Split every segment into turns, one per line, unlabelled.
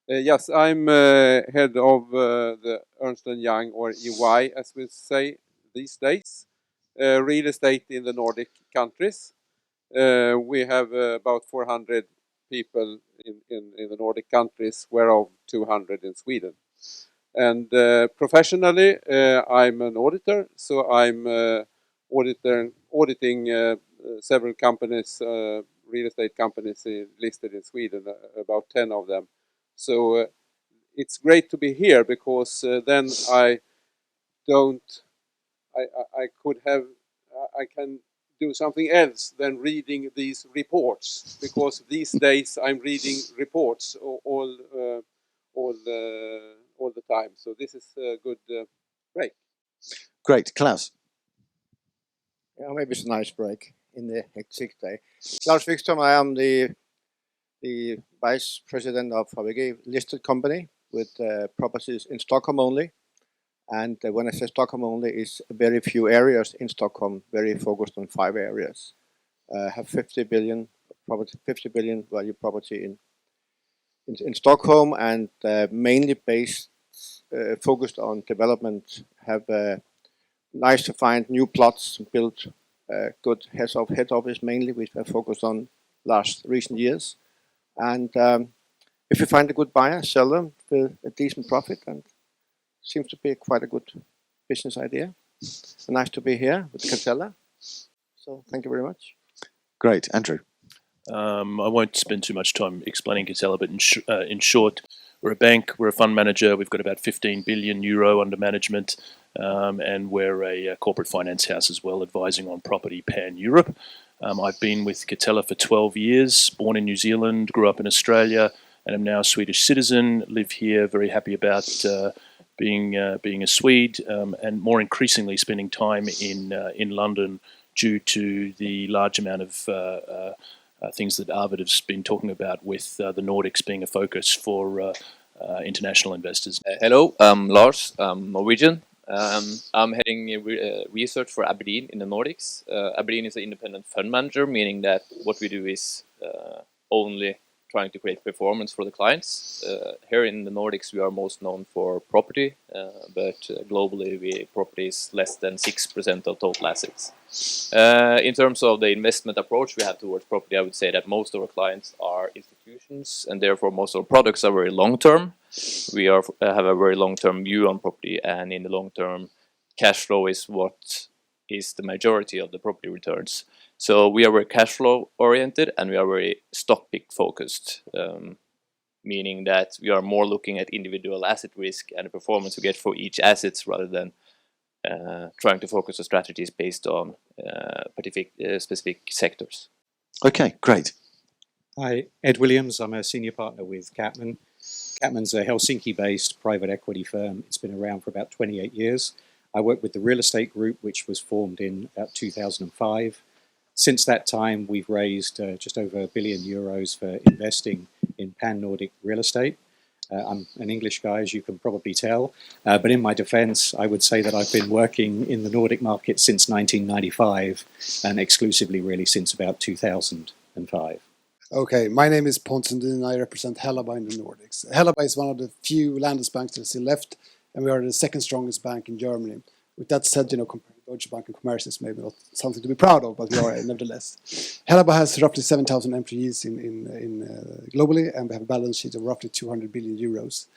Yes, I'm head of the Ernst & Young, or EY as we say these days, real estate in the Nordic countries. We have about 400 people in the Nordic countries, whereof 200 in Sweden. And professionally, I'm an auditor, so I'm auditing several companies, real estate companies listed in Sweden, about 10 of them. So it's great to be here because then I can do something else than reading these reports, because these days I'm reading reports all the time. So this is a good break.
Great, Klaus.
Yeah, maybe it's a nice break in the hectic day. Klaus Vikström, I am the Vice President of Fabege listed company with properties in Stockholm only. And when I say Stockholm only, it's very few areas in Stockholm, very focused on 5 areas. Have 50 billion value property in Stockholm, and mainly focused on development. Have nice to find new plots, build good head office mainly, which we have focused on recent years. And if you find a good buyer, sell them with a decent profit, and seems to be quite a good business idea. Nice to be here with Catella. So thank you very much.
Great, Andrew.
I won't spend too much time explaining Catella, but in short, we're a bank, we're a fund manager, we've got about 15 billion euro under management, and we're a corporate finance house as well, advising on property pan-Europe. I've been with Catella for 12 years, born in New Zealand, grew up in Australia, and I'm now a Swedish citizen, live here, very happy about being a Swede, and more increasingly spending time in London due to the large amount of things that Arvid has been talking about, with the Nordics being a focus for international investors.
Hello, I'm Lars. I'm Norwegian. I'm heading research for Aberdeen in the Nordics. Aberdeen is an independent fund manager, meaning that what we do is only trying to create performance for the clients. Here in the Nordics, we are most known for property, but globally, property is less than 6% of total assets. In terms of the investment approach we have towards property, I would say that most of our clients are institutions, and therefore most of our products are very long-term. We have a very long-term view on property, and in the long term, cash flow is what is the majority of the property returns. So we are very cash flow oriented, and we are very stock pick focused, meaning that we are more looking at individual asset risk and the performance we get for each asset, rather than trying to focus on strategies based on specific sectors.
Okay, great.
Hi, Ed Williams. I'm a senior partner with CapMan. CapMan's a Helsinki-based private equity firm. It's been around for about 28 years. I work with the real estate group, which was formed in about 2005. Since that time, we've raised just over €1 billion for investing in pan-Nordic real estate. I'm an English guy, as you can probably tell, but in my defense, I would say that I've been working in the Nordic market since 1995, and exclusively really since about 2005.
Okay, my name is Pontus, and I represent Helaba in the Nordics. Helaba is one of the few Landesbanks that are still left, and we are the second strongest bank in Germany. With that said, compared to Deutsche Bank and Commerz, it's maybe not something to be proud of, but we are nevertheless. Helaba has roughly 7,000 employees globally, and we have a balance sheet of roughly 200 billion euros.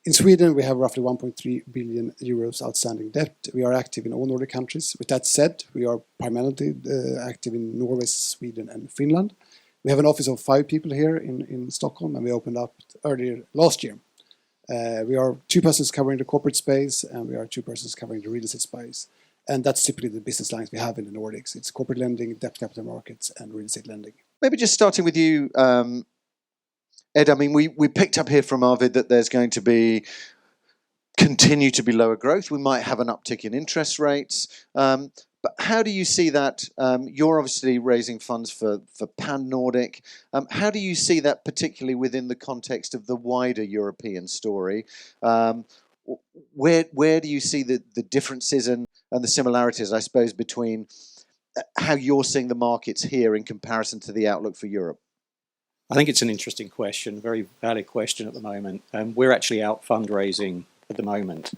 In Sweden, we have roughly 1.3 billion euros outstanding debt. We are active in all Nordic countries. With that said, we are primarily active in Norway, Sweden, and Finland. We have an office of 5 people here in Stockholm, and we opened up earlier last year. We are 2 persons covering the corporate space, and we are 2 persons covering the real estate space. And that's typically the business lines we have in the Nordics. It's corporate lending, debt capital markets, and real estate lending.
Maybe just starting with you, Ed. I mean, we picked up here from Arvid that there's going to continue to be lower growth. We might have an uptick in interest rates. But how do you see that? You're obviously raising funds for pan-Nordic. How do you see that, particularly within the context of the wider European story? Where do you see the differences and the similarities, I suppose, between how you're seeing the markets here in comparison to the outlook for Europe?
I think it's an interesting question, very valid question at the moment. We're actually out fundraising at the moment.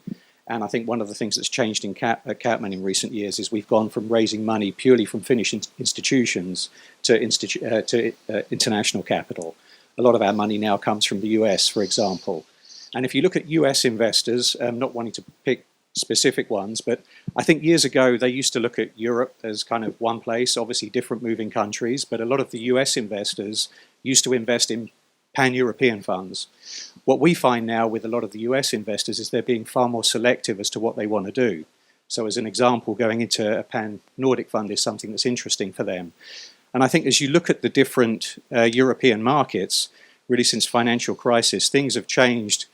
And I think one of the things that's changed at CapMan in recent years is we've gone from raising money purely from Finnish institutions to international capital. A lot of our money now comes from the US, for example. And if you look at US investors, not wanting to pick specific ones, but I think years ago they used to look at Europe as kind of one place, obviously different moving countries, but a lot of the US investors used to invest in pan-European funds. What we find now with a lot of the US investors is they're being far more selective as to what they want to do. So as an example, going into a pan-Nordic fund is something that's interesting for them. And I think as you look at the different European markets, really since financial crisis, things have changed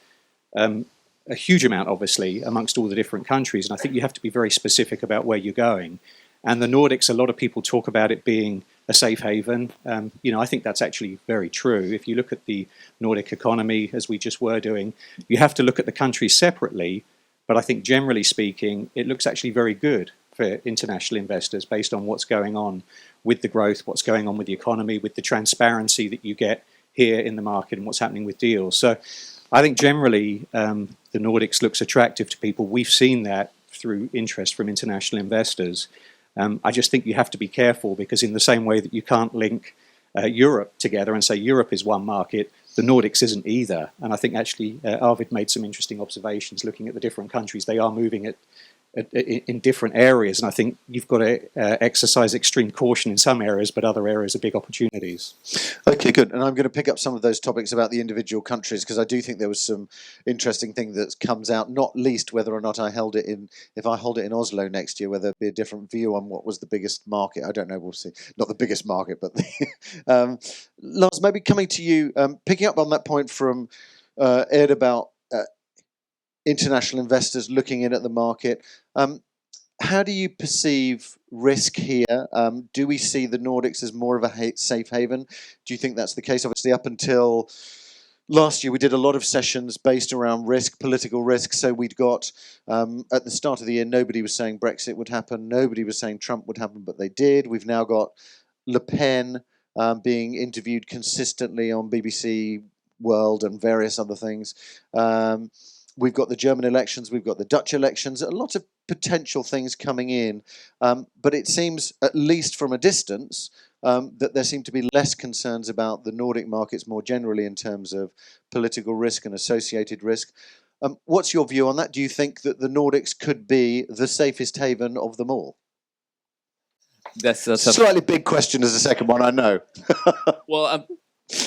a huge amount, obviously, amongst all the different countries. And I think you have to be very specific about where you're going. And the Nordics, a lot of people talk about it being a safe haven. I think that's actually very true. If you look at the Nordic economy, as we just were doing, you have to look at the countries separately. But I think generally speaking, it looks actually very good for international investors based on what's going on with the growth, what's going on with the economy, with the transparency that you get here in the market and what's happening with deals. So I think generally the Nordics looks attractive to people. We've seen that through interest from international investors. I just think you have to be careful because in the same way that you can't link Europe together and say Europe is one market, the Nordics isn't either. And I think actually Arvid made some interesting observations looking at the different countries. They are moving in different areas, and I think you've got to exercise extreme caution in some areas, but other areas are big opportunities.
Okay, good. And I'm going to pick up some of those topics about the individual countries because I do think there was some interesting thing that comes out, not least whether or not if I hold it in Oslo next year, whether there'll be a different view on what was the biggest market. I don't know, we'll see. Not the biggest market, but Lars, maybe coming to you, picking up on that point from Ed about international investors looking in at the market. How do you perceive risk here? Do we see the Nordics as more of a safe haven? Do you think that's the case? Obviously, up until last year, we did a lot of sessions based around risk, political risk. So we'd got, at the start of the year, nobody was saying Brexit would happen. Nobody was saying Trump would happen, but they did. We've now got Le Pen being interviewed consistently on BBC World and various other things. We've got the German elections, we've got the Dutch elections, a lot of potential things coming in. But it seems, at least from a distance, that there seem to be less concerns about the Nordic markets more generally in terms of political risk and associated risk. What's your view on that? Do you think that the Nordics could be the safest haven of them all?
That's a
slightly big question as a second one, I know.
Well, I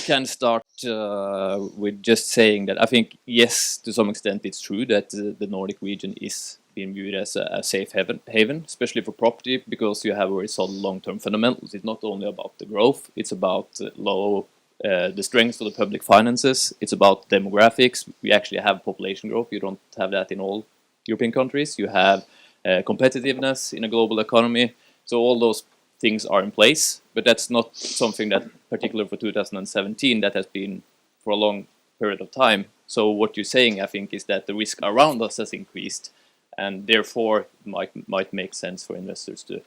can start with just saying that I think, yes, to some extent it's true that the Nordic region is being viewed as a safe haven, especially for property, because you have very solid long-term fundamentals. It's not only about the growth, it's about the strength of the public finances, it's about demographics. We actually have population growth. You don't have that in all European countries. You have competitiveness in a global economy. So all those things are in place, but that's not something that, particularly for 2017, that has been for a long period of time. So what you're saying, I think, is that the risk around us has increased, and therefore it might make sense for investors to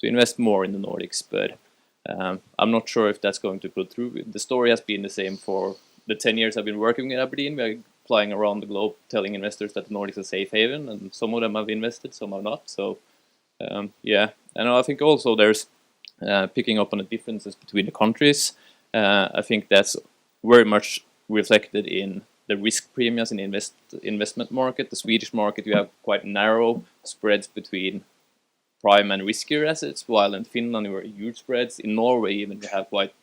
invest more in the Nordics. But I'm not sure if that's going to put through. The story has been the same for the 10 years I've been working in Aberdeen. We're flying around the globe telling investors that the Nordics is a safe haven, and some of them have invested, some have not. So yeah, and I think also there's picking up on the differences between the countries. I think that's very much reflected in the risk premiums in the investment market. The Swedish market, you have quite narrow spreads between prime and riskier assets, while in Finland you have huge spreads. In Norway even you have quite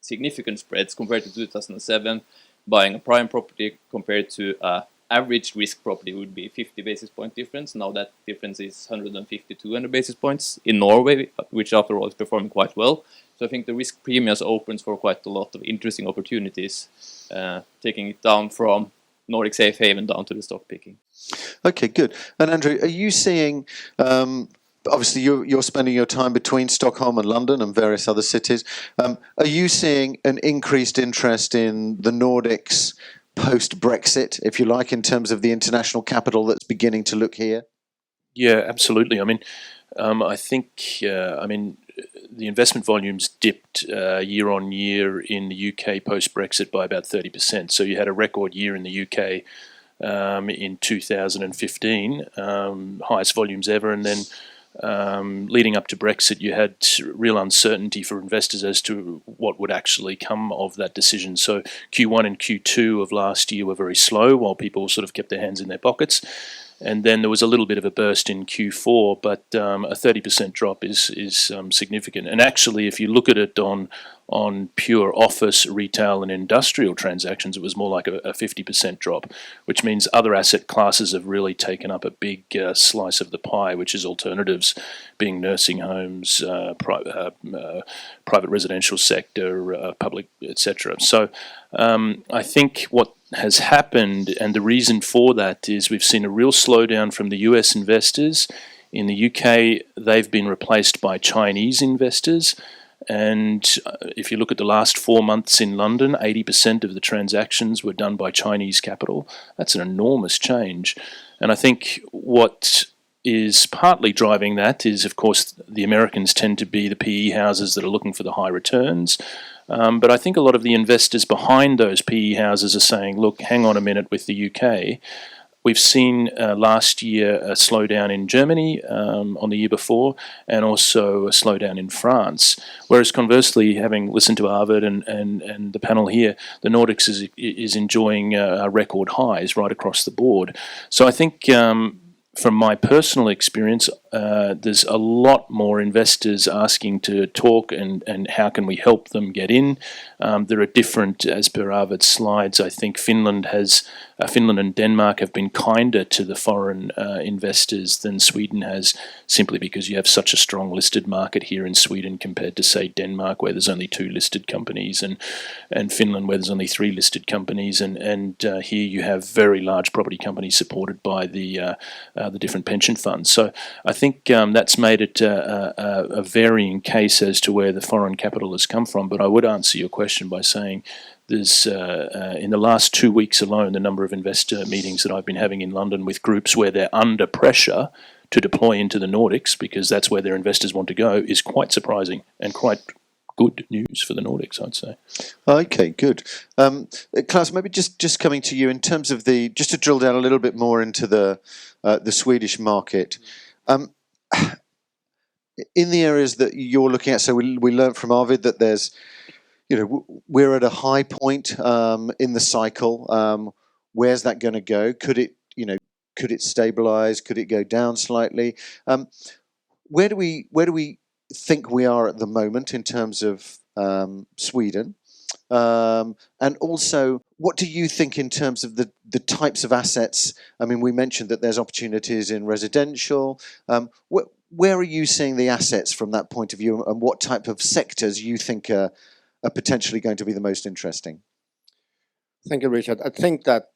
significant spreads compared to 2007. Buying a prime property compared to average risk property would be 50 basis point difference. Now that difference is 150, 200 basis points in Norway, which after all is performing quite well. So I think the risk premiums opens for quite a lot of interesting opportunities, taking it down from Nordic safe haven down to the stock picking.
Okay, good. And Andrew, are you seeing, obviously you're spending your time between Stockholm and London and various other cities, are you seeing an increased interest in the Nordics post-Brexit, if you like, in terms of the international capital that's beginning to look here?
Yeah, absolutely. I mean, I think, the investment volumes dipped year on year in the UK post-Brexit by about 30%. So you had a record year in the UK in 2015, highest volumes ever, and then leading up to Brexit, you had real uncertainty for investors as to what would actually come of that decision. So Q1 and Q2 of last year were very slow while people sort of kept their hands in their pockets. And then there was a little bit of a burst in Q4, but a 30% drop is significant. And actually, if you look at it on pure office, retail, and industrial transactions, it was more like a 50% drop, which means other asset classes have really taken up a big slice of the pie, which is alternatives, being nursing homes, private residential sector, public, etc. So I think what has happened, and the reason for that is we've seen a real slowdown from the US investors. In the UK, they've been replaced by Chinese investors. And if you look at the last 4 months in London, 80% of the transactions were done by Chinese capital. That's an enormous change. And I think what is partly driving that is, of course, the Americans tend to be the PE houses that are looking for the high returns. But I think a lot of the investors behind those PE houses are saying, look, hang on a minute with the UK. We've seen last year a slowdown in Germany on the year before, and also a slowdown in France. Whereas conversely, having listened to Arvid and the panel here, the Nordics is enjoying record highs right across the board. So I think from my personal experience, there's a lot more investors asking to talk and how can we help them get in. There are different, as per Arvid's slides, I think Finland and Denmark have been kinder to the foreign investors than Sweden has, simply because you have such a strong listed market here in Sweden compared to, say, Denmark, where there's only 2 listed companies, and Finland, where there's only 3 listed companies, and here you have very large property companies supported by the different pension funds. So I think that's made it a varying case as to where the foreign capital has come from. But I would answer your question by saying there's, in the last 2 weeks alone, the number of investor meetings that I've been having in London with groups where they're under pressure to deploy into the Nordics, because that's where their investors want to go, is quite surprising and quite good news for the Nordics, I'd say.
Okay, good. Klaus, maybe just coming to you in terms of just to drill down a little bit more into the Swedish market. In the areas that you're looking at, so we learned from Arvid that there's, we're at a high point in the cycle. Where's that going to go? Could it stabilize? Could it go down slightly? Where do we think we are at the moment in terms of Sweden? And also, what do you think in terms of the types of assets? I mean, we mentioned that there's opportunities in residential. Where are you seeing the assets from that point of view, and what type of sectors you think are potentially going to be the most interesting?
Thank you, Richard. I think that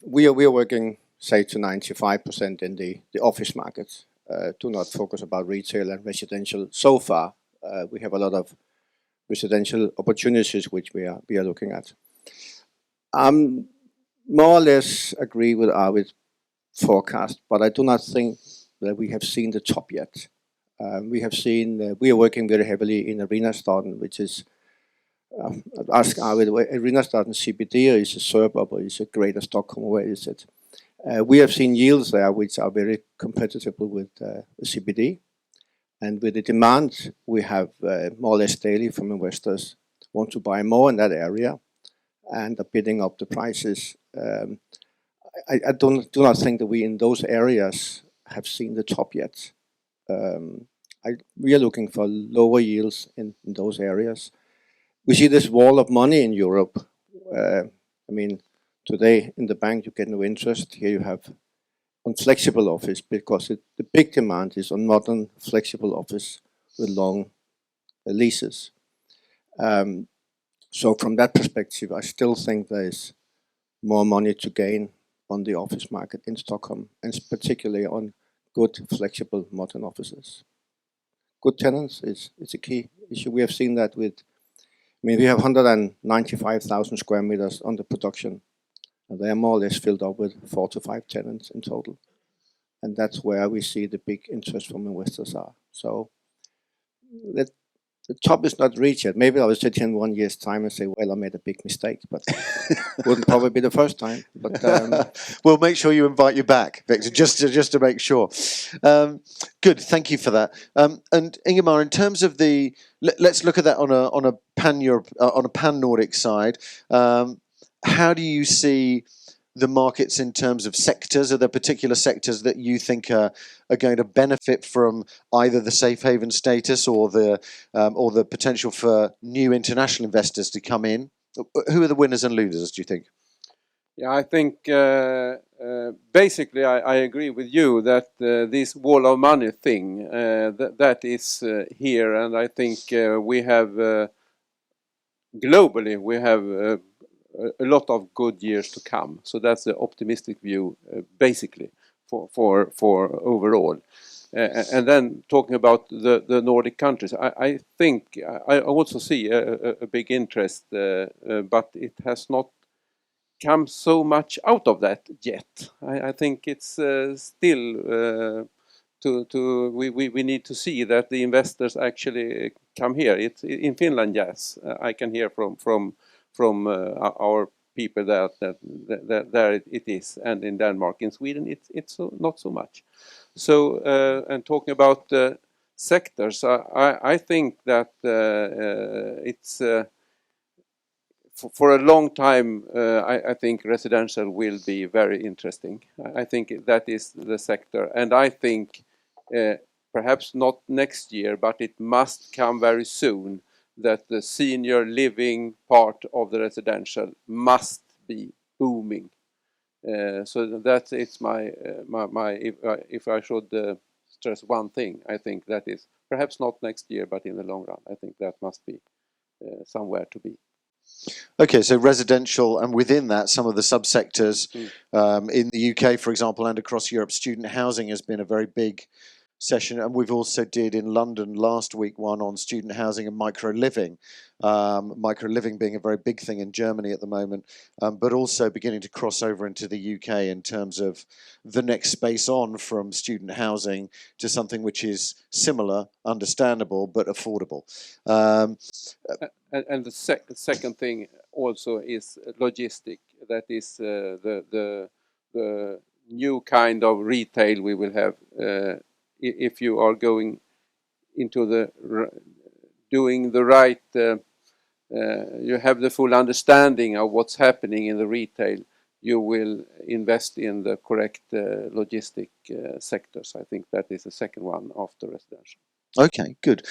we are working, say, to 95% in the office market. Do not focus about retail and residential so far. We have a lot of residential opportunities which we are looking at. More or less agree with Arvid's forecast, but I do not think that we have seen the top yet. We are working very heavily in Rindstig, which is, ask Arvid, Rindstig CBD is a suburb or is it Greater Stockholm, where is it? We have seen yields there which are very competitive with CBD. And with the demand we have more or less daily from investors want to buy more in that area and are bidding up the prices. I do not think that we in those areas have seen the top yet. We are looking for lower yields in those areas. We see this wall of money in Europe. I mean, today in the bank you get no interest. Here you have on flexible office, because the big demand is on modern flexible office with long leases. So from that perspective, I still think there is more money to gain on the office market in Stockholm, and particularly on good flexible modern offices. Good tenants is a key issue. We have seen that with, I mean, we have 195,000 square meters under production. And they are more or less filled up with 4 to 5 tenants in total. And that's where we see the big interest from investors are. So the top is not reached yet. Maybe I will sit here in 1 year's time and say, well, I made a big mistake, but wouldn't probably be the first time. But
We'll make sure you invite you back, Victor, just to make sure. Good, thank you for that. And Ingemar, in terms of the, let's look at that on a pan-Europe, on a pan-Nordic side. How do you see the markets in terms of sectors? Are there particular sectors that you think are going to benefit from either the safe haven status or the potential for new international investors to come in? Who are the winners and losers, do you think?
Yeah, I think basically I agree with you that this wall of money thing, that is here, and I think we have globally we have a lot of good years to come. So that's the optimistic view, basically, for overall. And then talking about the Nordic countries, I think I also see a big interest, but it has not come so much out of that yet. I think it's still we need to see that the investors actually come here. It's in Finland, yes, I can hear from our people that there it is, and in Denmark, in Sweden, it's not so much. So and talking about sectors, I think that it's for a long time. I think residential will be very interesting. I think that is the sector, and I think perhaps not next year, but it must come very soon, that the senior living part of the residential must be booming. So that's it's my if I should stress one thing, I think that is perhaps not next year, but in the long run, I think that must be somewhere to be.
Okay, so residential, and within that, some of the subsectors in the UK, for example, and across Europe, student housing has been a very big session, and we've also did in London last week one on student housing and micro-living. Micro-living being a very big thing in Germany at the moment, but also beginning to cross over into the UK in terms of the next space on from student housing to something which is similar, understandable, but affordable.
And the second thing also is logistic. That is the new kind of retail we will have. If you are going into doing the right, you have the full understanding of what's happening in the retail, you will invest in the correct logistic sectors. I think that is the second one after residential.
Okay, good.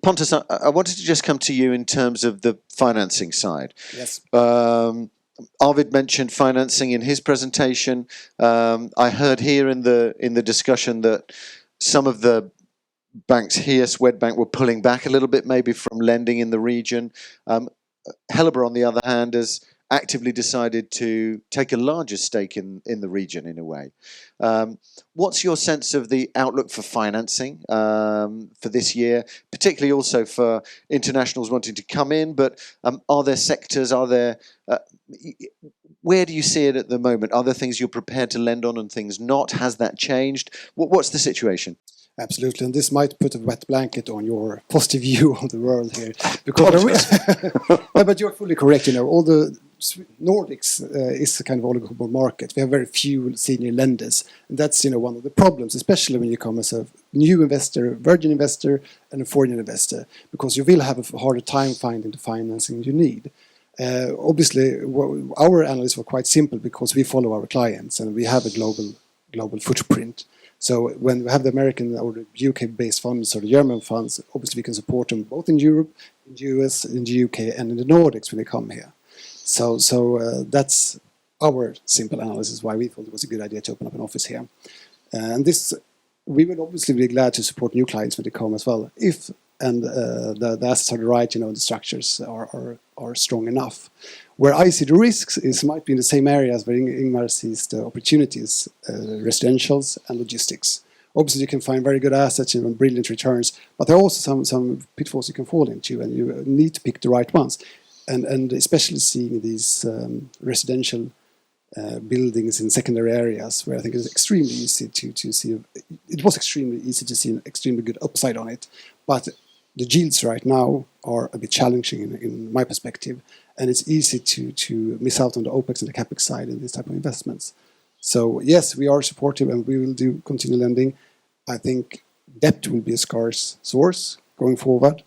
Pontus, I wanted to just come to you in terms of the financing side.
Yes.
Arvid mentioned financing in his presentation. I heard here in the discussion that some of the banks here, Swedbank, were pulling back a little bit, maybe from lending in the region. Helaba, on the other hand, has actively decided to take a larger stake in the region in a way. What's your sense of the outlook for financing for this year, particularly also for internationals wanting to come in, but are there sectors, where do you see it at the moment? Are there things you're prepared to lend on and things not? Has that changed? What's the situation?
Absolutely, and this might put a wet blanket on your positive view of the world here. Because but you're fully correct. You know, all the Nordics is a kind of oligopoly market. We have very few senior lenders, and that's one of the problems, especially when you come as a new investor, virgin investor, and a foreign investor, because you will have a harder time finding the financing you need. Obviously, our analysis were quite simple because we follow our clients and we have a global footprint. So when we have the American or the UK-based funds or the German funds, obviously we can support them both in Europe, in the US, in the UK, and in the Nordics when they come here. So that's our simple analysis why we thought it was a good idea to open up an office here. And this, we would obviously be glad to support new clients when they come as well, if the assets are right, the structures are strong enough. Where I see the risks might be in the same areas where Ingemar sees the opportunities, residentials and logistics. Obviously, you can find very good assets and brilliant returns, but there are also some pitfalls you can fall into, and you need to pick the right ones. And especially seeing these residential buildings in secondary areas, where I think it's extremely easy to see. It was extremely easy to see an extremely good upside on it, but the yields right now are a bit challenging in my perspective, and it's easy to miss out on the OPEX and the CapEx side in these type of investments. So yes, we are supportive and we will do continue lending. I think debt will be a scarce source going forward,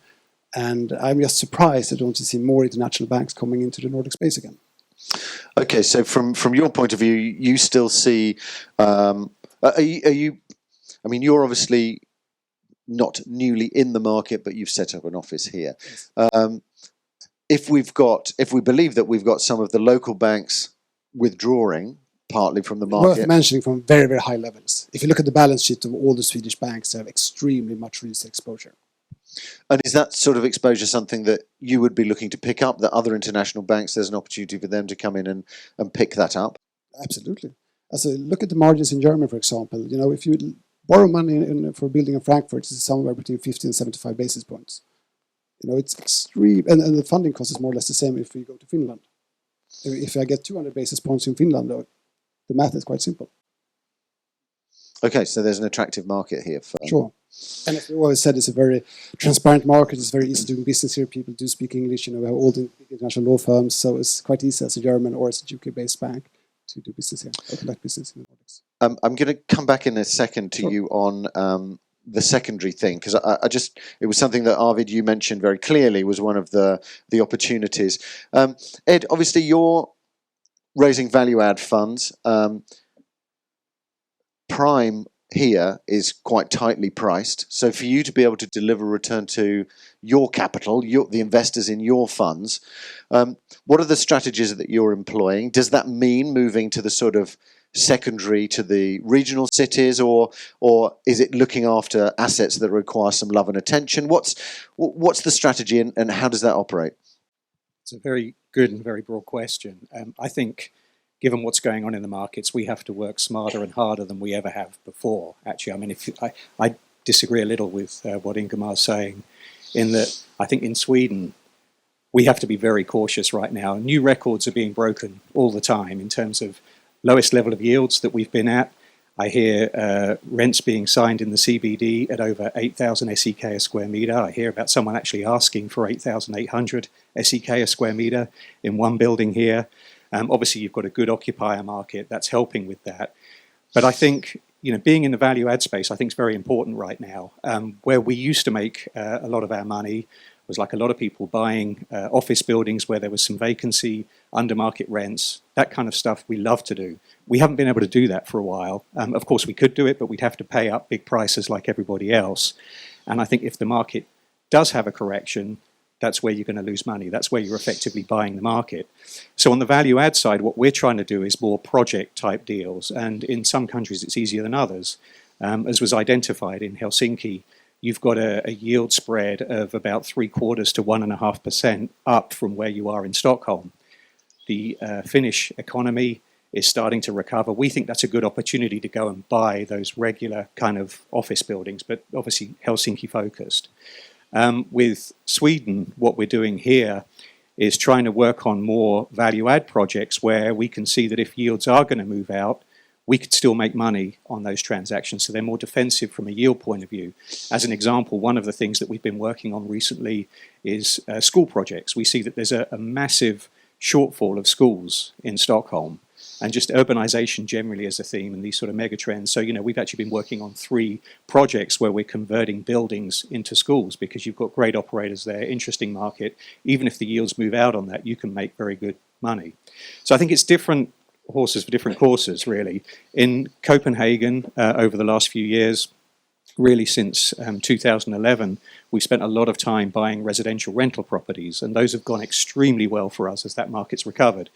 and I'm just surprised I don't see more international banks coming into the Nordic space again.
Okay, so from your point of view, you still see, are you, I mean, you're obviously not newly in the market, but you've set up an office here. If we believe that we've got some of the local banks withdrawing partly from the market.
Worth mentioning from very, very high levels. If you look at the balance sheet of all the Swedish banks, they have extremely much real estate exposure.
And is that sort of exposure something that you would be looking to pick up, that other international banks, there's an opportunity for them to come in and pick that up?
Absolutely. So look at the margins in Germany, for example. You know, if you borrow money for building in Frankfurt, it's somewhere between 50 and 75 basis points. You know, it's extreme, and the funding cost is more or less the same if we go to Finland. If I get 200 basis points in Finland, the math is quite simple.
Okay, so there's an attractive market here.
Sure. And as we always said, it's a very transparent market. It's very easy doing business here. People do speak English. You know, we have all the international law firms, so it's quite easy as a German or as a UK-based bank to do business here, or conduct business in the Nordics.
I'm going to come back in a second to
Sure.
you on the secondary thing, because it was something that Arvid, you mentioned very clearly was one of the opportunities. Ed, obviously you're raising value add funds. Prime here is quite tightly priced. So for you to be able to deliver a return to your capital, the investors in your funds, what are the strategies that you're employing? Does that mean moving to the sort of secondary to the regional cities, or is it looking after assets that require some love and attention? What's the strategy, and how does that operate?
It's a very good and very broad question. I think, given what's going on in the markets, we have to work smarter and harder than we ever have before. Actually, I mean, I disagree a little with what Ingemar's saying, in that I think in Sweden we have to be very cautious right now. New records are being broken all the time in terms of lowest level of yields that we've been at. I hear rents being signed in the CBD at over 8,000 SEK a square metre. I hear about someone actually asking for 8,800 SEK a square metre in one building here. Obviously, you've got a good occupier market that's helping with that. But I think, you know, being in the value add space, I think is very important right now. Where we used to make a lot of our money was like a lot of people buying office buildings where there was some vacancy, under market rents, that kind of stuff we love to do. We haven't been able to do that for a while. Of course, we could do it, but we'd have to pay up big prices like everybody else. And I think if the market does have a correction, that's where you're going to lose money. That's where you're effectively buying the market. So on the value add side, what we're trying to do is more project type deals. And in some countries, it's easier than others. As was identified in Helsinki, you've got a yield spread of about 0.75% to 1.5% up from where you are in Stockholm. The Finnish economy is starting to recover. We think that's a good opportunity to go and buy those regular kind of office buildings, but obviously Helsinki focused. With Sweden, what we're doing here is trying to work on more value add projects where we can see that if yields are going to move out, we could still make money on those transactions. So they're more defensive from a yield point of view. As an example, one of the things that we've been working on recently is school projects. We see that there's a massive shortfall of schools in Stockholm, and just urbanization generally as a theme and these sort of mega trends. So, you know, we've actually been working on 3 projects where we're converting buildings into schools because you've got great operators there, interesting market. Even if the yields move out on that, you can make very good money. So I think it's different horses for different courses, really. In Copenhagen, over the last few years, really since 2011, we've spent a lot of time buying residential rental properties, and those have gone extremely well for us as that market's recovered.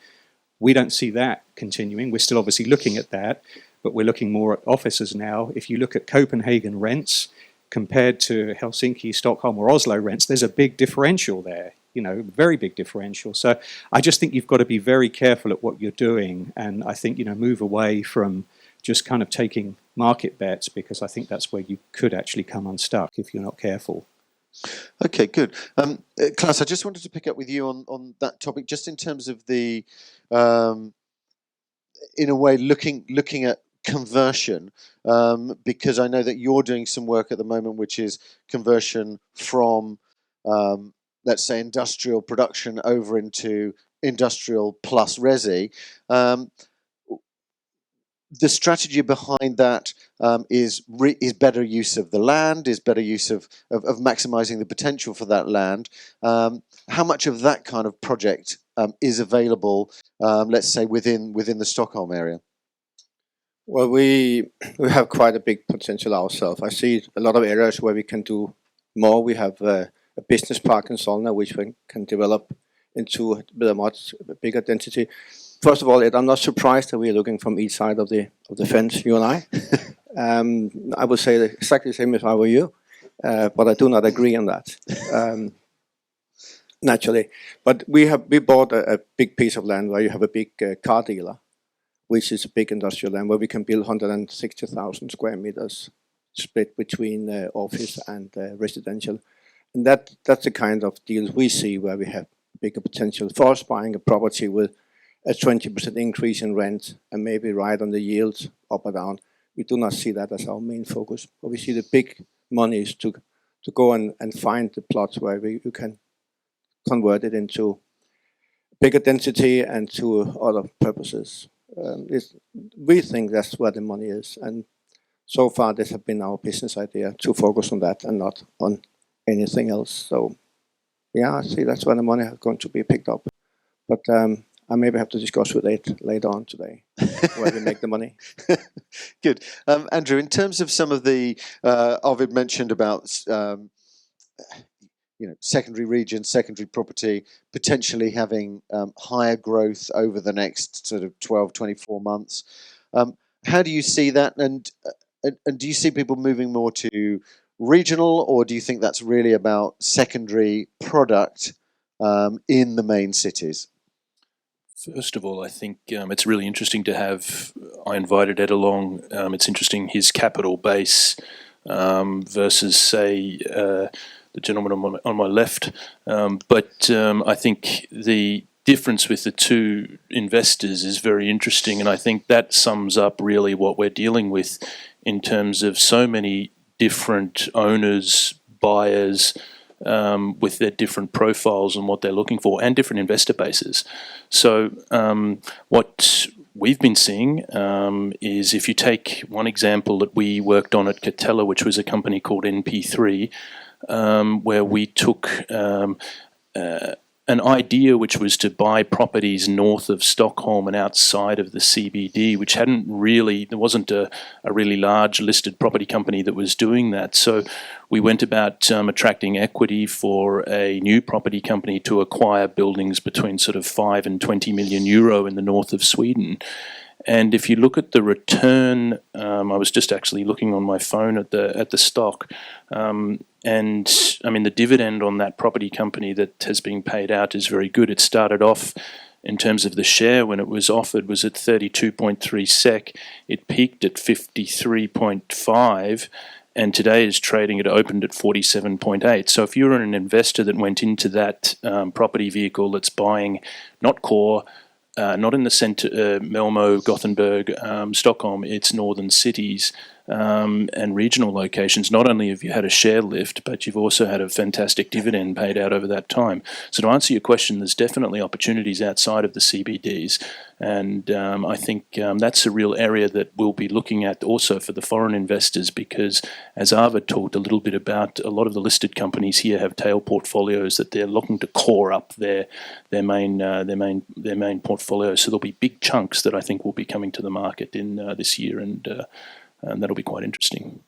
We don't see that continuing. We're still obviously looking at that, but we're looking more at offices now. If you look at Copenhagen rents compared to Helsinki, Stockholm, or Oslo rents, there's a big differential there, you know, very big differential. So I just think you've got to be very careful at what you're doing, and I think, you know, move away from just kind of taking market bets, because I think that's where you could actually come unstuck if you're not careful.
Okay, good. Klaus, I just wanted to pick up with you on that topic, just in terms of the, in a way, looking at conversion, because I know that you're doing some work at the moment, which is conversion from let's say, industrial production over into industrial plus resi. The strategy behind that is better use of the land, is better use of maximising the potential for that land. How much of that kind of project is available, let's say, within the Stockholm area?
Well, we have quite a big potential ourselves. I see a lot of areas where we can do more. We have a business park in Solna, which we can develop into with a much bigger density. First of all, I'm not surprised that we're looking from each side of the fence, you and I. I would say exactly the same if I were you, but I do not agree on that. Naturally, but we bought a big piece of land where you have a big car dealer, which is a big industrial land where we can build 160,000 square meters split between office and residential, and that's the kind of deals we see where we have bigger potential for us buying a property with a 20% increase in rent and maybe right on the yields up or down. We do not see that as our main focus, but we see the big money is to go and find the plots where you can convert it into bigger density and to other purposes. We think that's where the money is, and so far this has been our business idea to focus on that and not on anything else. So yeah, I see that's where the money is going to be picked up, but I maybe have to discuss with it later on today where we make the money.
Good. Andrew, in terms of some of the, Arvid mentioned about secondary regions, secondary property, potentially having higher growth over the next sort of 12, 24 months. How do you see that? And do you see people moving more to regional, or do you think that's really about secondary product in the main cities?
First of all, I think it's really interesting to have. I invited Ed along. It's interesting his capital base versus, say, the gentleman on my left. But I think the difference with the two investors is very interesting, and I think that sums up really what we're dealing with in terms of so many different owners, buyers, with their different profiles and what they're looking for, and different investor bases. So what we've been seeing is, if you take one example that we worked on at Catella, which was a company called NP3, where we took an idea which was to buy properties north of Stockholm and outside of the CBD, which there wasn't a really large listed property company that was doing that. So we went about attracting equity for a new property company to acquire buildings between sort of 5 and 20 million euro in the north of Sweden. And if you look at the return, I was just actually looking on my phone at the stock, and I mean the dividend on that property company that has been paid out is very good. It started off, in terms of the share, when it was offered, was at 32.3 SEK. It peaked at 53.5, and today is trading. It opened at 47.8. So if you're an investor that went into that property vehicle that's buying not core, not in the centre, Malmö, Gothenburg, Stockholm, it's northern cities and regional locations. Not only have you had a share lift, but you've also had a fantastic dividend paid out over that time. So to answer your question, there's definitely opportunities outside of the CBDs, and I think that's a real area that we'll be looking at also for the foreign investors, because as Arvid talked a little bit about, a lot of the listed companies here have tail portfolios that they're looking to core up their main portfolio. So there'll be big chunks that I think will be coming to the market in this year, and that'll be quite interesting.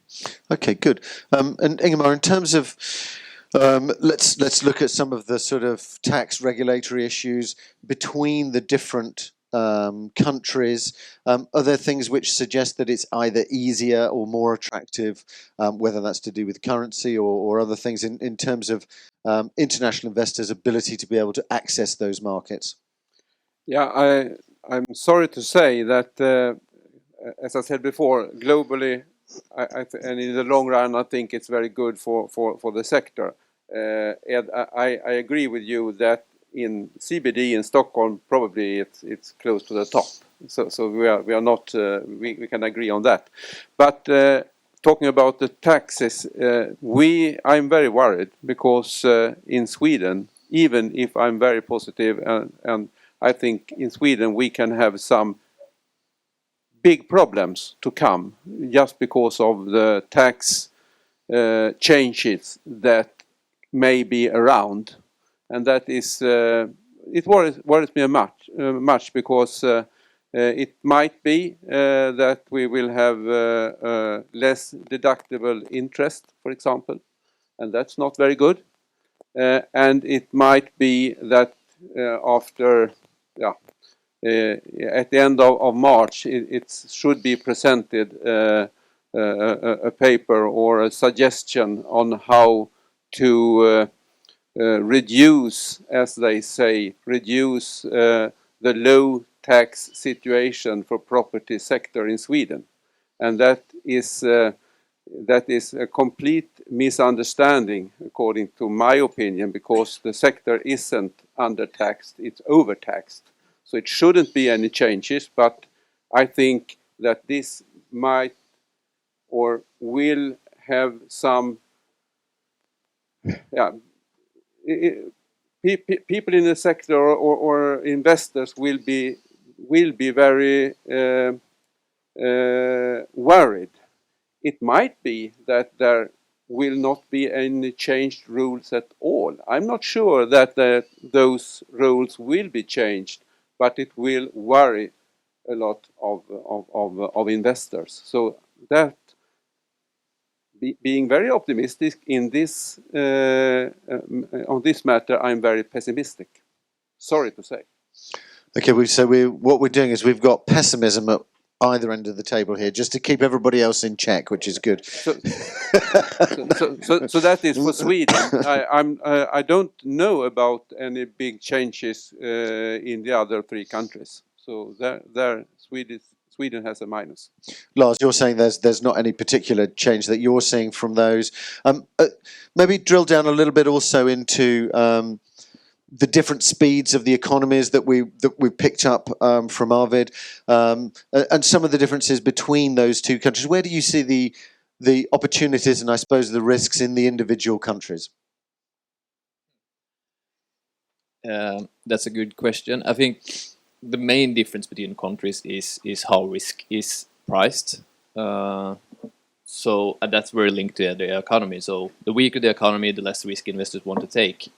Okay, good. And Ingemar, in terms of let's look at some of the sort of tax regulatory issues between the different countries. Are there things which suggest that it's either easier or more attractive, whether that's to do with currency or other things, in terms of international investors' ability to be able to access those markets?
Yeah, I'm sorry to say that, as I said before, globally, and in the long run, I think it's very good for the sector. And I agree with you that in CBD in Stockholm, probably it's close to the top. So we are not we can agree on that. But talking about the taxes, I'm very worried because in Sweden, even if I'm very positive, and I think in Sweden we can have some big problems to come just because of the tax changes that may be around, and that is it worries me much because it might be that we will have less deductible interest, for example, and that's not very good. And it might be that after, at the end of March, it should be presented a paper or a suggestion on how to reduce, as they say, reduce the low tax situation for property sector in Sweden, and that is a complete misunderstanding, according to my opinion, because the sector isn't undertaxed; it's overtaxed. So it shouldn't be any changes, but I think that this might or will have some. People in the sector or investors will be very worried. It might be that there will not be any changed rules at all. I'm not sure that those rules will be changed, but it will worry a lot of investors. So that being very optimistic in this on this matter, I'm very pessimistic. Sorry to say.
Okay, what we're doing is we've got pessimism at either end of the table here, just to keep everybody else in check, which is good.
So that is for Sweden. I don't know about any big changes in the other three countries. So there Sweden has a minus.
Lars, you're saying there's not any particular change that you're seeing from those. Maybe drill down a little bit also into the different speeds of the economies that we've picked up from Arvid, and some of the differences between those two countries. Where do you see the opportunities and I suppose the risks in the individual countries?
That's a good question. I think the main difference between countries is how risk is priced. So that's very linked to the economy. So the weaker the economy, the less risk investors want to take.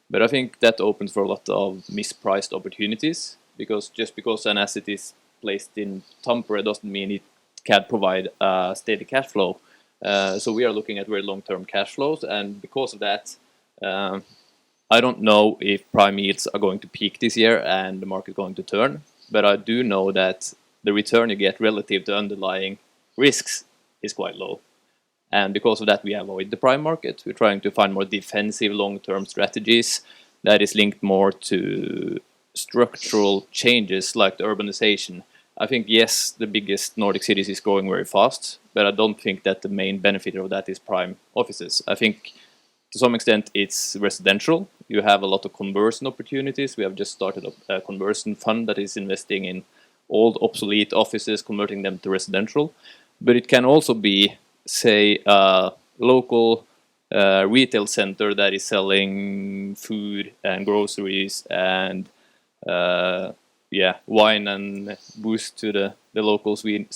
But I think that opens for a lot of mispriced opportunities, because just because an asset is placed in Tampere doesn't mean it can provide a steady cash flow. So we are looking at very long-term cash flows, and because of that, I don't know if prime yields are going to peak this year and the market going to turn, but I do know that the return you get relative to underlying risks is quite low. And because of that, we avoid the prime market. We're trying to find more defensive long-term strategies that is linked more to structural changes like the urbanization. I think, yes, the biggest Nordic cities is growing very fast, but I don't think that the main benefit of that is prime offices. I think to some extent it's residential. You have a lot of conversion opportunities. We have just started a conversion fund that is investing in old obsolete offices, converting them to residential. But it can also be, say, a local retail center that is selling food and groceries and wine and booze to the local Sweden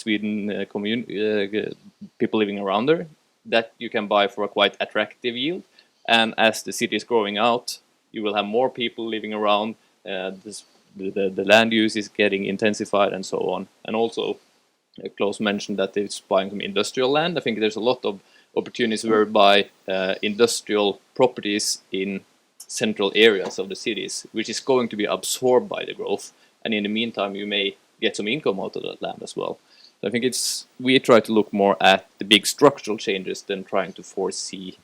people living around there, that you can buy for a quite attractive yield. And as the city is growing out, you will have more people living around. The land use is getting intensified and so on. And also, Klaus mentioned that it's buying some industrial land. I think there's a lot of opportunities whereby industrial properties in central areas of the cities, which is going to be absorbed by the growth. And in the meantime, you may get some income out of that land as well. So I think we try to look more at the big structural changes than trying to foresee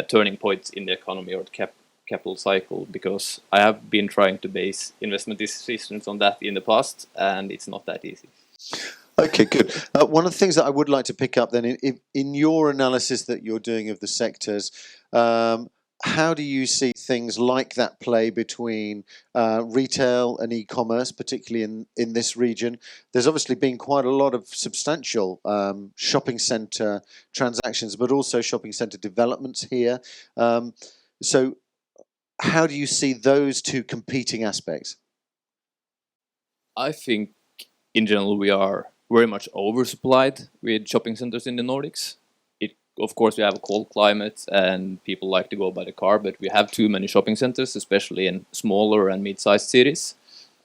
turning points in the economy or the capital cycle, because I have been trying to base investment decisions on that in the past, and it's not that easy.
Okay, good. One of the things that I would like to pick up then, in your analysis that you're doing of the sectors, how do you see things like that play between retail and e-commerce, particularly in this region? There's obviously been quite a lot of substantial shopping centre transactions, but also shopping centre developments here. So how do you see those two competing aspects?
I think in general we are very much oversupplied with shopping centers in the Nordics. Of course, we have a cold climate and people like to go by the car, but we have too many shopping centers, especially in smaller and mid-sized cities.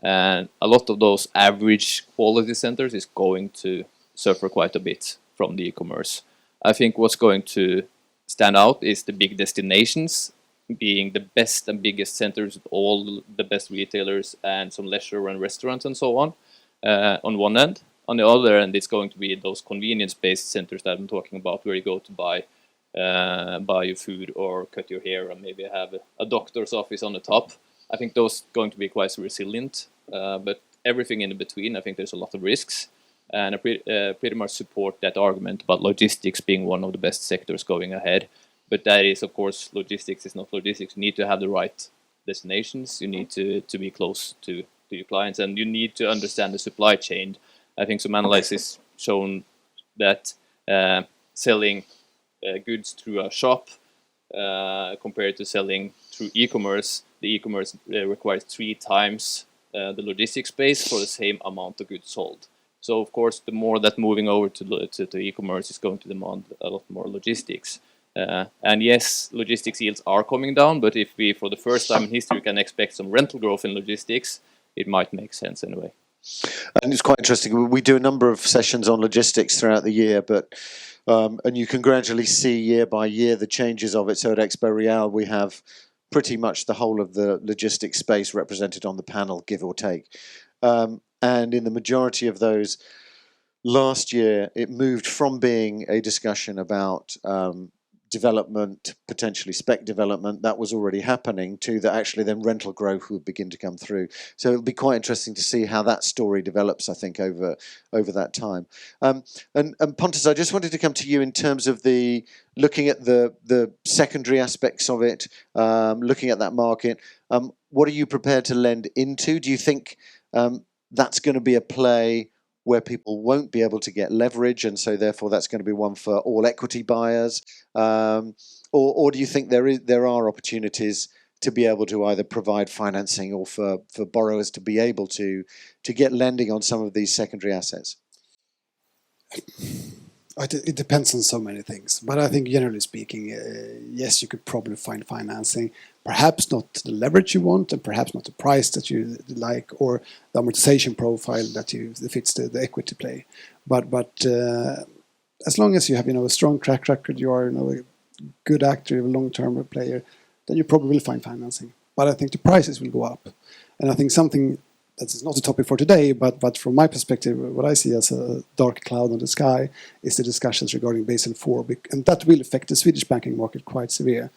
And a lot of those average quality centers is going to suffer quite a bit from the e-commerce. I think what's going to stand out is the big destinations, being the best and biggest centers with all the best retailers and some leisure and restaurants and so on one end. On the other end, it's going to be those convenience-based centers that I'm talking about, where you go to buy your food or cut your hair and maybe have a doctor's office on the top. I think those are going to be quite resilient, but everything in between, I think there's a lot of risks. And I pretty much support that argument about logistics being one of the best sectors going ahead. But that is, of course, logistics is not logistics. You need to have the right destinations. You need to be close to your clients, and you need to understand the supply chain. I think some analysis shown that selling goods through a shop compared to selling through e-commerce, the e-commerce requires 3 times the logistics space for the same amount of goods sold. So of course, the more that moving over to e-commerce is going to demand a lot more logistics. And yes, logistics yields are coming down, but if we, for the first time in history, can expect some rental growth in logistics, it might make sense anyway.
And it's quite interesting. We do a number of sessions on logistics throughout the year, but and you can gradually see year by year the changes of it. So at Expo Real, we have pretty much the whole of the logistics space represented on the panel, give or take. And in the majority of those, last year, it moved from being a discussion about development, potentially spec development, that was already happening, to that actually then rental growth would begin to come through. So it'll be quite interesting to see how that story develops, I think, over that time. And Pontus, I just wanted to come to you in terms of looking at the secondary aspects of it, looking at that market. What are you prepared to lend into? Do you think that's going to be a play where people won't be able to get leverage, and so therefore that's going to be one for all equity buyers, or do you think there are opportunities to be able to either provide financing or for borrowers to be able to get lending on some of these secondary assets?
It depends on so many things, but I think generally speaking, yes, you could probably find financing. Perhaps not the leverage you want, and perhaps not the price that you like, or the amortization profile that fits the equity play. But as long as you have a strong track record, you are a good actor, a long-term player, then you probably will find financing. But I think the prices will go up, and I think something that is not a topic for today, but from my perspective, what I see as a dark cloud on the sky is the discussions regarding Basel IV, and that will affect the Swedish banking market quite severe,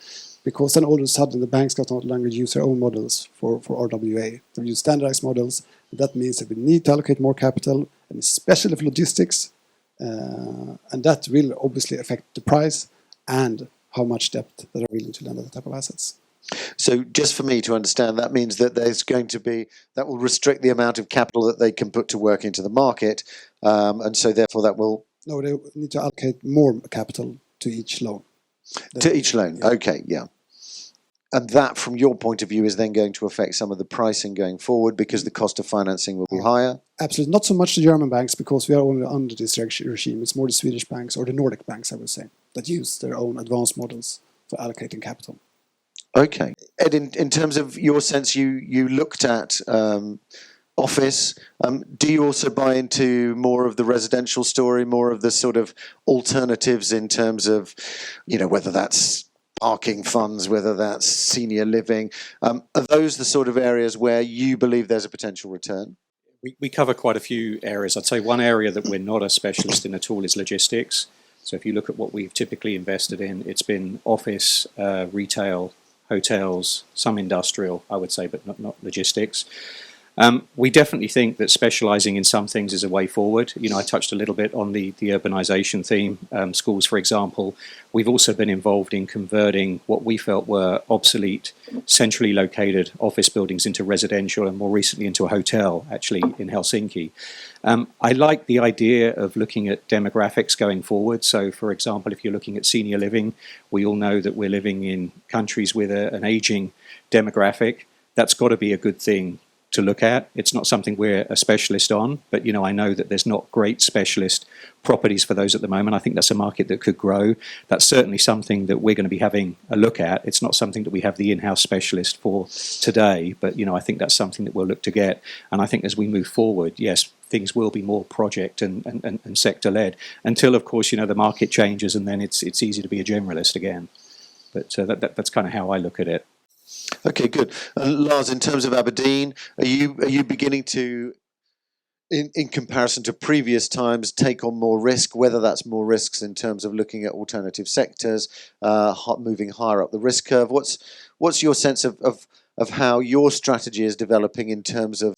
because then all of a sudden the banks can no longer use their own models for RWA. They use standardized models, and that means that we need to allocate more capital, and especially for logistics, and that will obviously affect the price and how much debt that are willing to lend on that type of assets.
So just for me to understand, that means that there's going to be, that will restrict the amount of capital that they can put to work into the market, and so therefore that will...
No, they need to allocate more capital to each loan.
To each loan, yeah. Okay, yeah. And that, from your point of view, is then going to affect some of the pricing going forward because the cost of financing will be higher?
Absolutely. Not so much the German banks, because we are only under this regime. It's more the Swedish banks, or the Nordic banks, I would say, that use their own advanced models for allocating capital.
Okay. Ed, in terms of your sense, you looked at office. Do you also buy into more of the residential story, more of the sort of alternatives in terms of, whether that's parking funds, whether that's senior living? Are those the sort of areas where you believe there's a potential return?
We cover quite a few areas. I'd say one area that we're not a specialist in at all is logistics. So if you look at what we've typically invested in, it's been office, retail, hotels, some industrial, I would say, but not logistics. We definitely think that specialising in some things is a way forward. You know, I touched a little bit on the urbanisation theme. Schools, for example. We've also been involved in converting what we felt were obsolete, centrally located office buildings into residential, and more recently into a hotel, actually, in Helsinki. I like the idea of looking at demographics going forward. So, for example, if you're looking at senior living, we all know that we're living in countries with an ageing demographic. That's got to be a good thing to look at. It's not something we're a specialist on, but you know, I know that there's not great specialist properties for those at the moment. I think that's a market that could grow. That's certainly something that we're going to be having a look at. It's not something that we have the in-house specialist for today, but you know, I think that's something that we'll look to get. And I think as we move forward, yes, things will be more project and sector-led until, of course, you know, the market changes, and then it's easy to be a generalist again. But that's kind of how I look at it.
Okay, good. Lars, in terms of Aberdeen, are you beginning to, in comparison to previous times, take on more risk, whether that's more risks in terms of looking at alternative sectors, moving higher up the risk curve? What's your sense of how your strategy is developing in terms of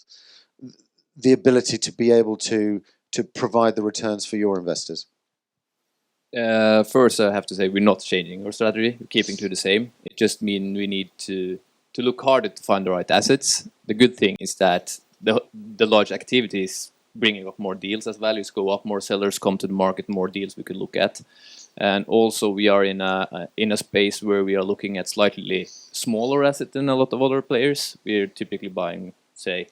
the ability to be able to provide the returns for your investors?
First, I have to say we're not changing our strategy. We're keeping to the same. It just means we need to look harder to find the right assets. The good thing is that the large activity is bringing up more deals as values go up, more sellers come to the market, more deals we could look at. And also we are in a space where we are looking at slightly smaller assets than a lot of other players. We're typically buying, say,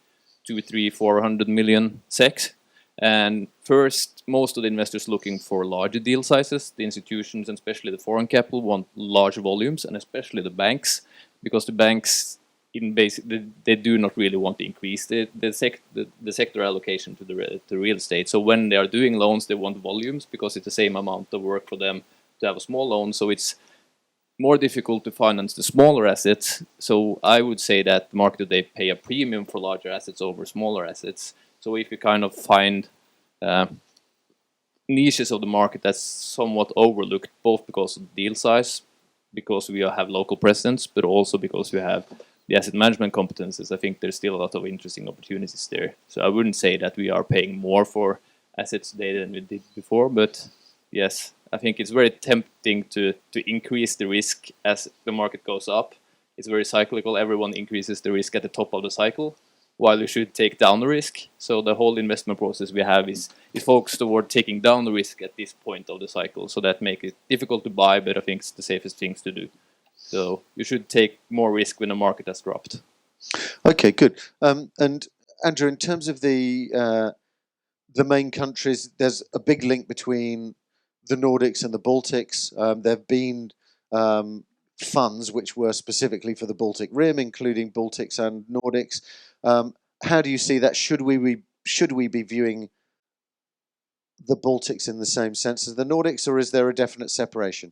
200, 300, 400 million SEK. And first, most of the investors looking for larger deal sizes. The institutions, and especially the foreign capital, want large volumes, and especially the banks, because the banks, they do not really want to increase the sector allocation to the real estate. So when they are doing loans, they want volumes because it's the same amount of work for them to have a small loan. So it's more difficult to finance the smaller assets. So I would say that the market today pay a premium for larger assets over smaller assets. So if you kind of find niches of the market that's somewhat overlooked, both because of the deal size, because we have local presence, but also because we have the asset management competences, I think there's still a lot of interesting opportunities there. So I wouldn't say that we are paying more for assets today than we did before, but yes, I think it's very tempting to increase the risk as the market goes up. It's very cyclical. Everyone increases the risk at the top of the cycle, while you should take down the risk. So the whole investment process we have is focused toward taking down the risk at this point of the cycle. So that makes it difficult to buy, but I think it's the safest things to do. So you should take more risk when the market has dropped.
Okay, good. And Andrew, in terms of the main countries, there's a big link between the Nordics and the Baltics. There have been funds which were specifically for the Baltic Rim, including Baltics and Nordics. How do you see that? Should we be viewing the Baltics in the same sense as the Nordics, or is there a definite separation?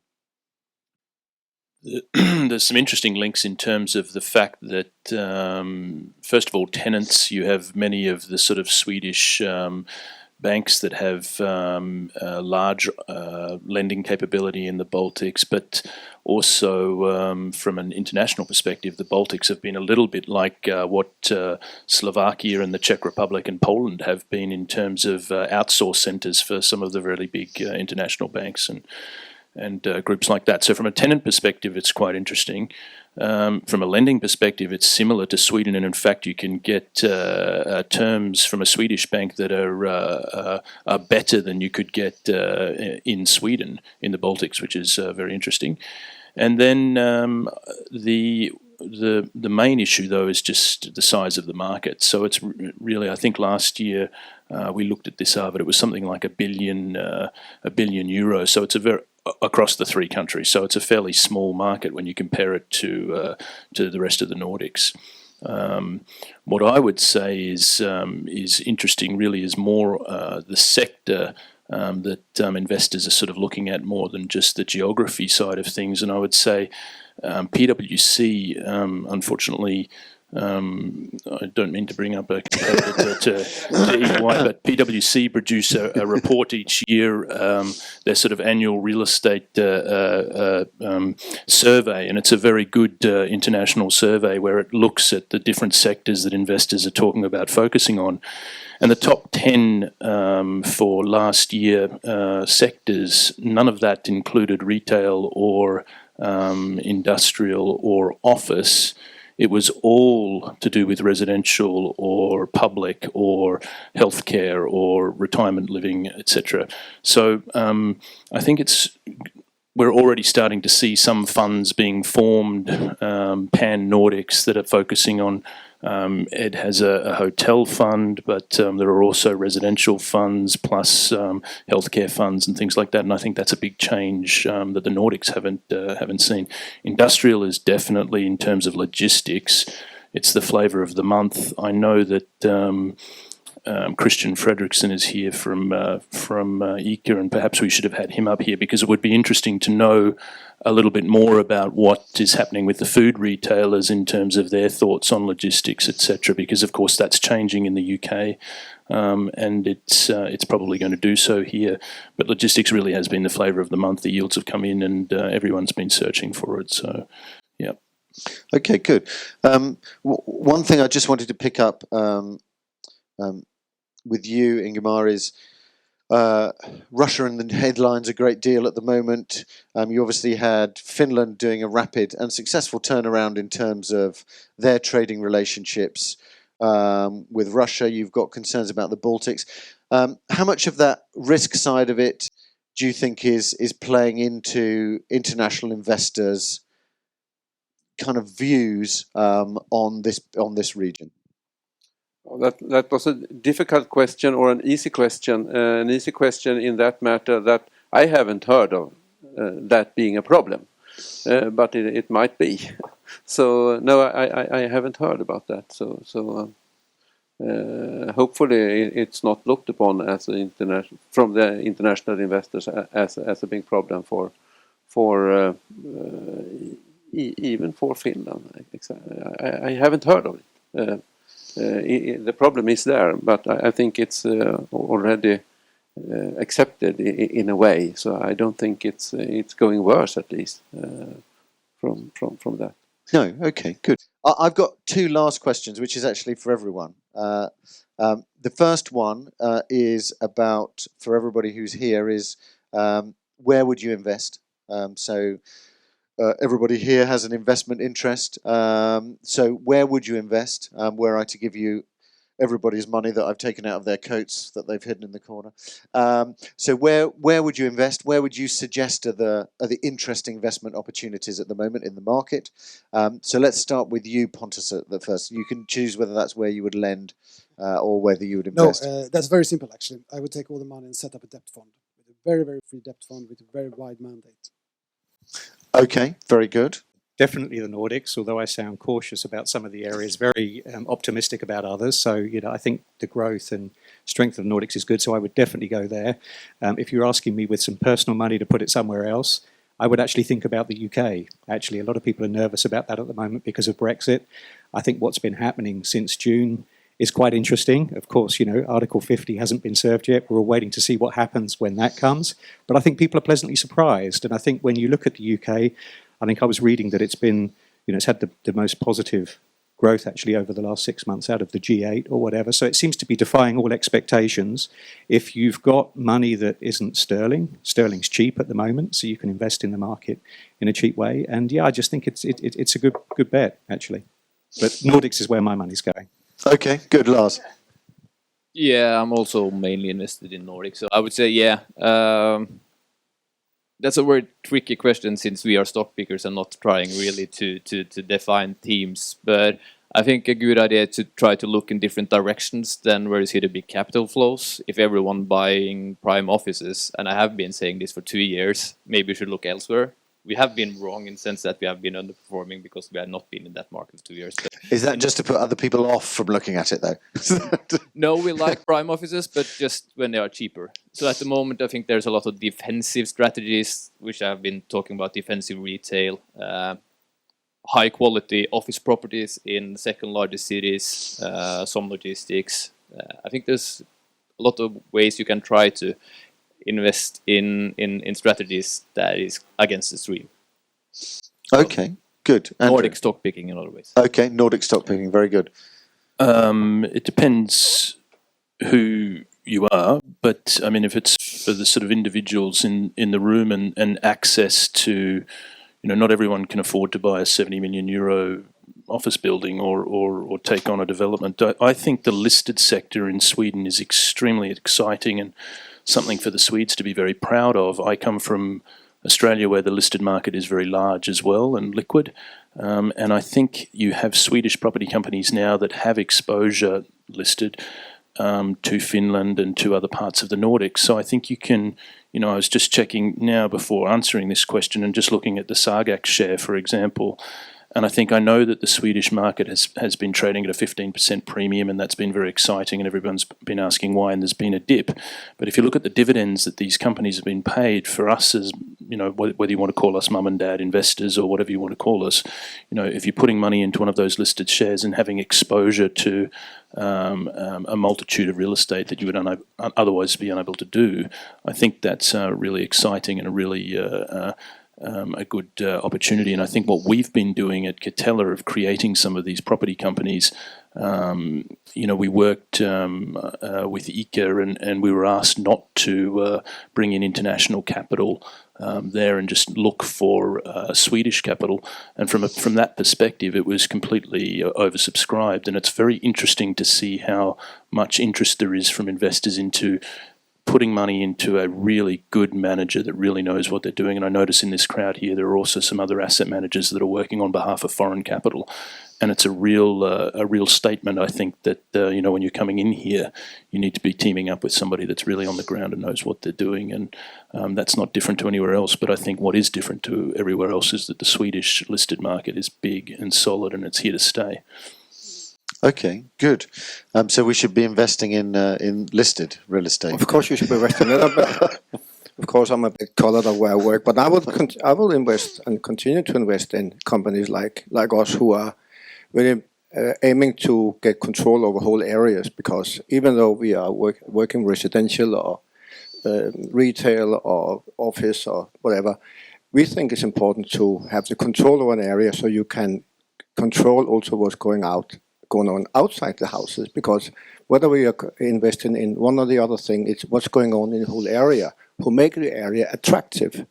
There's some interesting links in terms of the fact that, first of all, tenants, you have many of the sort of Swedish banks that have large lending capability in the Baltics, but also from an international perspective, the Baltics have been a little bit like what Slovakia and the Czech Republic and Poland have been in terms of outsource centres for some of the really big international banks and groups like that. So from a tenant perspective, it's quite interesting. From a lending perspective, it's similar to Sweden, and in fact, you can get terms from a Swedish bank that are better than you could get in Sweden, in the Baltics, which is very interesting. And then the main issue, though, is just the size of the market. So it's really, I think last year we looked at this, but it was something like €1 billion. So it's across the three countries. So it's a fairly small market when you compare it to the rest of the Nordics. What I would say is interesting really is more the sector that investors are sort of looking at more than just the geography side of things. And I would say PwC, unfortunately, I don't mean to bring up a competitor to EY, but PwC produce a report each year, their sort of annual real estate survey, and it's a very good international survey where it looks at the different sectors that investors are talking about focusing on. And the top 10 for last year sectors, none of that included retail or industrial or office. It was all to do with residential or public or healthcare or retirement living, etc. So I think we're already starting to see some funds being formed, pan-Nordics, that are focusing on. Ed has a hotel fund, but there are also residential funds plus healthcare funds and things like that. And I think that's a big change that the Nordics haven't seen. Industrial is definitely, in terms of logistics, it's the flavour of the month. I know that Christian Fredriksson is here from ICA, and perhaps we should have had him up here because it would be interesting to know a little bit more about what is happening with the food retailers in terms of their thoughts on logistics, etc. Because of course that's changing in the UK, and it's probably going to do so here. But logistics really has been the flavour of the month. The yields have come in, and everyone's been searching for it. So, yeah.
Okay, good. One thing I just wanted to pick up with you, Ingemar, is Russia in the headlines a great deal at the moment. You obviously had Finland doing a rapid and successful turnaround in terms of their trading relationships with Russia. You've got concerns about the Baltics. How much of that risk side of it do you think is playing into international investors' kind of views on this region?
That was a difficult question or an easy question. An easy question in that matter that I haven't heard of that being a problem, but it might be. So no, I haven't heard about that. So hopefully it's not looked upon as from the international investors as a big problem for even for Finland. I haven't heard of it. The problem is there, but I think it's already accepted in a way. So I don't think it's going worse, at least from that.
No, okay, good. I've got two last questions, which is actually for everyone. The first one is about, for everybody who's here, is where would you invest? Everybody here has an investment interest. So where would you invest? Were I to give you everybody's money that I've taken out of their coats that they've hidden in the corner. So where would you invest? Where would you suggest are the interesting investment opportunities at the moment in the market? So let's start with you, Pontus, at the first. You can choose whether that's where you would lend or whether you would invest.
No, that's very simple, actually. I would take all the money and set up a debt fund, with a very, very free debt fund with a very wide mandate.
Okay, very good.
Definitely the Nordics, although I sound cautious about some of the areas, very optimistic about others. So, I think the growth and strength of the Nordics is good, so I would definitely go there. If you're asking me with some personal money to put it somewhere else, I would actually think about the UK. Actually, a lot of people are nervous about that at the moment because of Brexit. I think what's been happening since June is quite interesting. Of course, Article 50 hasn't been served yet. We're all waiting to see what happens when that comes. But I think people are pleasantly surprised. And I think when you look at the UK, I think I was reading that it's been, it's had the most positive growth actually over the last 6 months out of the G8 or whatever. So it seems to be defying all expectations. If you've got money that isn't sterling, sterling's cheap at the moment, so you can invest in the market in a cheap way. And yeah, I just think it's a good bet actually. But Nordics is where my money's going.
Okay, good, Lars.
Yeah, I'm also mainly invested in Nordic, so I would say yeah. That's a very tricky question since we are stock pickers and not trying really to define themes. But I think a good idea to try to look in different directions than where you see the big capital flows. If everyone buying prime offices, and I have been saying this for 2 years, maybe we should look elsewhere. We have been wrong in the sense that we have been underperforming because we have not been in that market for 2 years. But
is that just to put other people off from looking at it, though?
No, we like prime offices, but just when they are cheaper. So at the moment, I think there's a lot of defensive strategies, which I've been talking about, defensive retail. high quality office properties in second largest cities, some logistics. I think there's a lot of ways you can try to invest in strategies that is against the stream.
Okay, good. Andrew.
Nordic stock picking in other ways.
Okay, Nordic stock picking, very good.
It depends who you are, but I mean, if it's for the sort of individuals in the room and access to, not everyone can afford to buy a 70 million euro office building or take on a development. I think the listed sector in Sweden is extremely exciting and something for the Swedes to be very proud of. I come from Australia, where the listed market is very large as well and liquid. And I think you have Swedish property companies now that have exposure listed to Finland and to other parts of the Nordics. So I think you can, I was just checking now before answering this question and just looking at the Sagax share, for example. And I know that the Swedish market has been trading at a 15% premium, and that's been very exciting, and everyone's been asking why, and there's been a dip. But if you look at the dividends that these companies have been paid, for us as, whether you want to call us mum and dad investors or whatever you want to call us, if you're putting money into one of those listed shares and having exposure to a multitude of real estate that you would otherwise be unable to do, I think that's really exciting and a really a good opportunity. And I think what we've been doing at Catella of creating some of these property companies, we worked with ICA and we were asked not to bring in international capital there and just look for Swedish capital. And from that perspective, it was completely oversubscribed. And it's very interesting to see how much interest there is from investors into putting money into a really good manager that really knows what they're doing. And I notice in this crowd here, there are also some other asset managers that are working on behalf of foreign capital. And it's a real statement, I think, that, when you're coming in here, you need to be teaming up with somebody that's really on the ground and knows what they're doing. And that's not different to anywhere else. But I think what is different to everywhere else is that the Swedish listed market is big and solid, and it's here to stay.
Okay, good. So we should be investing in listed real estate.
Of course, you should be investing in it. But of course, I'm a bit colored of where I work, but I will invest and continue to invest in companies like us who are really aiming to get control over whole areas. Because even though we are working residential or retail or office or whatever, we think it's important to have the control over an area so you can control also what's going on outside the houses, because whether we are investing in one or the other thing, it's what's going on in the whole area, who make the area attractive.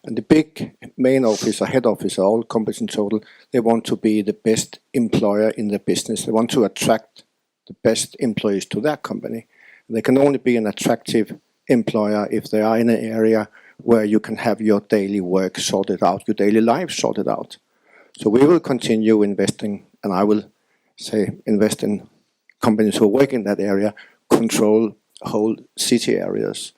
And the big main office or head office, or all companies in total, they want to be the best employer in the business. They want to attract the best employees to their company. They can only be an attractive employer if they are in an area where you can have your daily work sorted out, your daily life sorted out. So we will continue investing, and I will invest in companies who work in that area, control whole city areas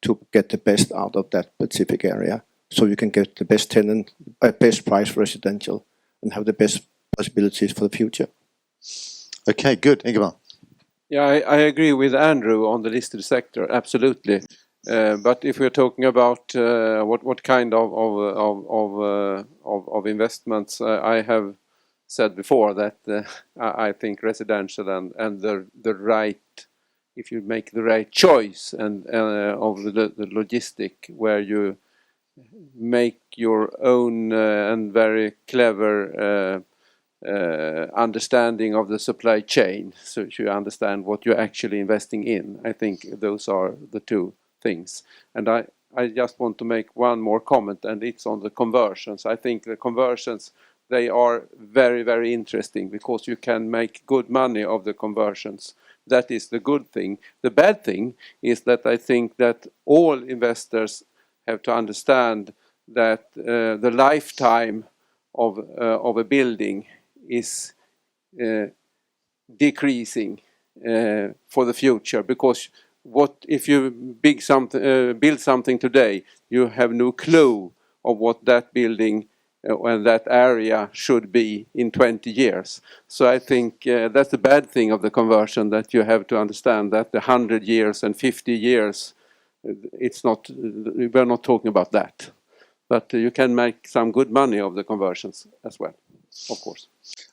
to get the best out of that specific area, so you can get the best tenant, best price residential, and have the best possibilities for the future.
Okay, good. Ingemar.
Yeah, I agree with Andrew on the listed sector, absolutely. But if we're talking about what kind of investments, I have said before that I think residential and the right, if you make the right choice and of the logistic, where you make your own and very clever understanding of the supply chain, so you understand what you're actually investing in. I think those are the two things. And I just want to make one more comment, and it's on the conversions. I think the conversions, they are very, very interesting, because you can make good money of the conversions. That is the good thing. The bad thing is that I think that all investors have to understand that the lifetime of a building is decreasing for the future, because if you build something today, you have no clue of what that building and that area should be in 20 years. So I think that's the bad thing of the conversion, that you have to understand that the 100 years and 50 years, we're not talking about that. But you can make some good money of the conversions as well. of course.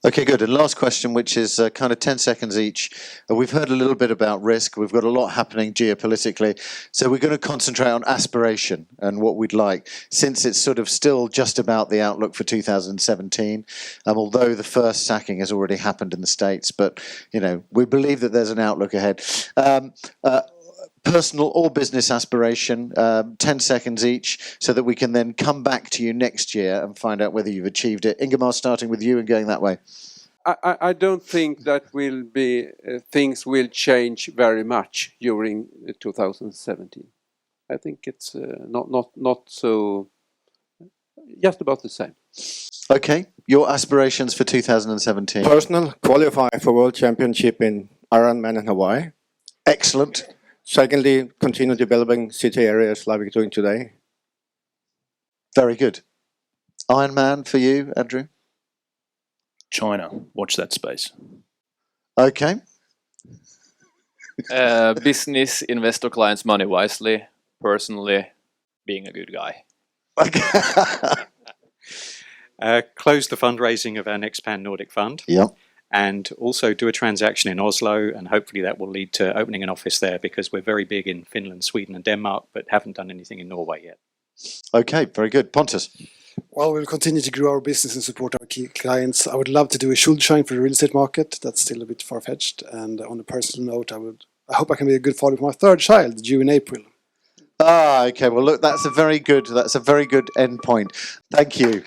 Okay, good. And last question, which is kind of 10 seconds each. We've heard a little bit about risk. We've got a lot happening geopolitically. So we're going to concentrate on aspiration and what we'd like, since it's sort of still just about the outlook for 2017. Although the first sacking has already happened in the States, but, you know, we believe that there's an outlook ahead. Personal or business aspiration, 10 seconds each, so that we can then come back to you next year and find out whether you've achieved it. Ingemar, starting with you and going that way.
I don't think that will be things will change very much during 2017. I think it's not so, just about the same.
Okay, your aspirations for 2017.
Personal, qualify for World Championship in Ironman in Hawaii.
Excellent.
Secondly, continue developing city areas like we're doing today.
Very good. Ironman for you, Andrew?
China, watch that space.
Okay.
Business, investor clients' money wisely. Personally, being a good guy.
Close the fundraising of our next Pan-Nordic fund.
Yeah.
And also do a transaction in Oslo, and hopefully that will lead to opening an office there, because we're very big in Finland, Sweden and Denmark, but haven't done anything in Norway yet.
Okay, very good. Pontus?
Well, we'll continue to grow our business and support our key clients. I would love to do a Schuldschein for the real estate market. That's still a bit far-fetched. And on a personal note, I hope I can be a good father for my third child, due in April.
Okay. Well, look, that's a very good end point. Thank you.